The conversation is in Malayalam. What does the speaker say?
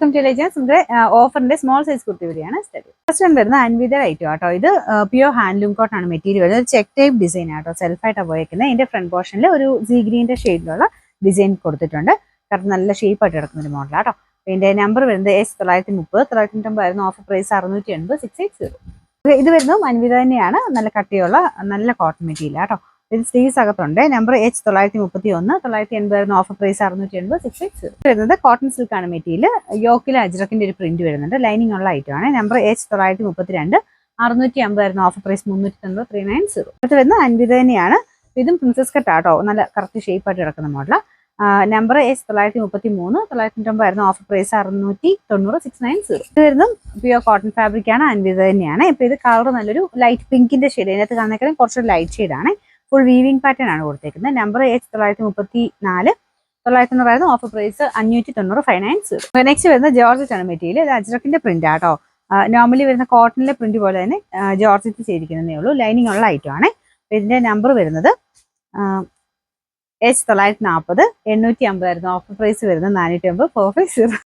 നമ്മുടെ ഓഫറിന്റെ സ്മോൾ സൈസ് കുർത്തി വരെയാണ് സ്റ്റഡി. ഫസ്റ്റ് വൺ വരുന്നത് അൻവിത ഐറ്റം കേട്ടോ. ഇത് പ്യൂർ ഹാൻഡ്ലൂം കോട്ടൺ ആണ് മെറ്റീരിയൽ വരുന്നത്. ചെക്ക് ടൈപ്പ് ഡിസൈൻ ആട്ടോ, സെൽഫായിട്ടാണ് പോയേക്കുന്നത്. ഇതിന്റെ ഫ്രണ്ട് പോർഷനിൽ ഒരു സീ ഗ്രീനിന്റെ ഷെയ്ഡിലുള്ള ഡിസൈൻ കൊടുത്തിട്ടുണ്ട്. കാരണം നല്ല ഷേപ്പ് ആയിട്ട് കിടക്കുന്ന ഒരു മോഡലാട്ടോ. ഇതിന്റെ നമ്പർ വരുന്നത് S930, 990 ആയിരുന്നു. Offer price 680, 680. ഇത് വരുന്നതും അൻവിത തന്നെയാണ്. നല്ല കട്ടിയുള്ള നല്ല കോട്ടൺ മെറ്റീരിയൽ ആട്ടോ. ഇത് സ്ലീവ്സ് അകത്തുണ്ട്. നമ്പർ H931, 980 ആയിരുന്നു. Offer price 680, 680. വരുന്നത് കോട്ടൺ സിൽക്ക് ആണ് മെറ്റീരിയൽ. യോക്കിൽ അജ്രക്കിന്റെ ഒരു പ്രിന്റ് വരുന്നുണ്ട്. ലൈനിങ് ഉള്ള ഐറ്റം ആണ്. നമ്പർ H932, 650 ആയിരുന്നു. Offer price 390, 390. അടുത്ത് വരുന്നത് അൻവിത തന്നെയാണ്. ഇതും പ്രിൻസസ് കട്ട് ആട്ടോ. നല്ല കറക്റ്റ് ഷേപ്പ് ആയിട്ട് കിടക്കുന്ന മോഡലാണ്. നമ്പർ S933, 990 ആയിരുന്നു. Offer price 690, 690. ഇത് വരുന്നതും പ്യൂർ കോട്ടൺ ഫാബ്രിക് ആണ്. അൻവിത തന്നെയാണ്. ഇപ്പൊ ഇത് കളർ നല്ലൊരു ലൈറ്റ് പിങ്കിന്റെ ഷെയ്ഡ്. അതിനകത്ത് കാണുന്നേക്കാളും കുറച്ചൊരു ലൈറ്റ് ഷെയ്ഡാണ്. ഫുൾ വീവിംഗ് പാറ്റേൺ ആണ് കൊടുത്തേക്കുന്നത്. നമ്പർ H934, 990 ആയിരുന്നു. Offer price 590, 590. നെക്സ്റ്റ് വരുന്ന ജോർജറ്റ് ആണ് മെറ്റീരിയൽ. ഇത് അജ്രക്കിന്റെ പ്രിന്റ് ആട്ടോ. നോർമലി വരുന്ന കോട്ടണിലെ പ്രിന്റ് പോലെ തന്നെ ജോർജറ്റ് ചെയ്തിരിക്കുന്നതേ ഉള്ളൂ. ലൈനിങ് ഉള്ള ഐറ്റം ആണ്. ഇതിന്റെ നമ്പർ വരുന്നത് H940, 850 ആയിരുന്നു. ഓഫർ പ്രൈസ് വരുന്നത് 480, 450.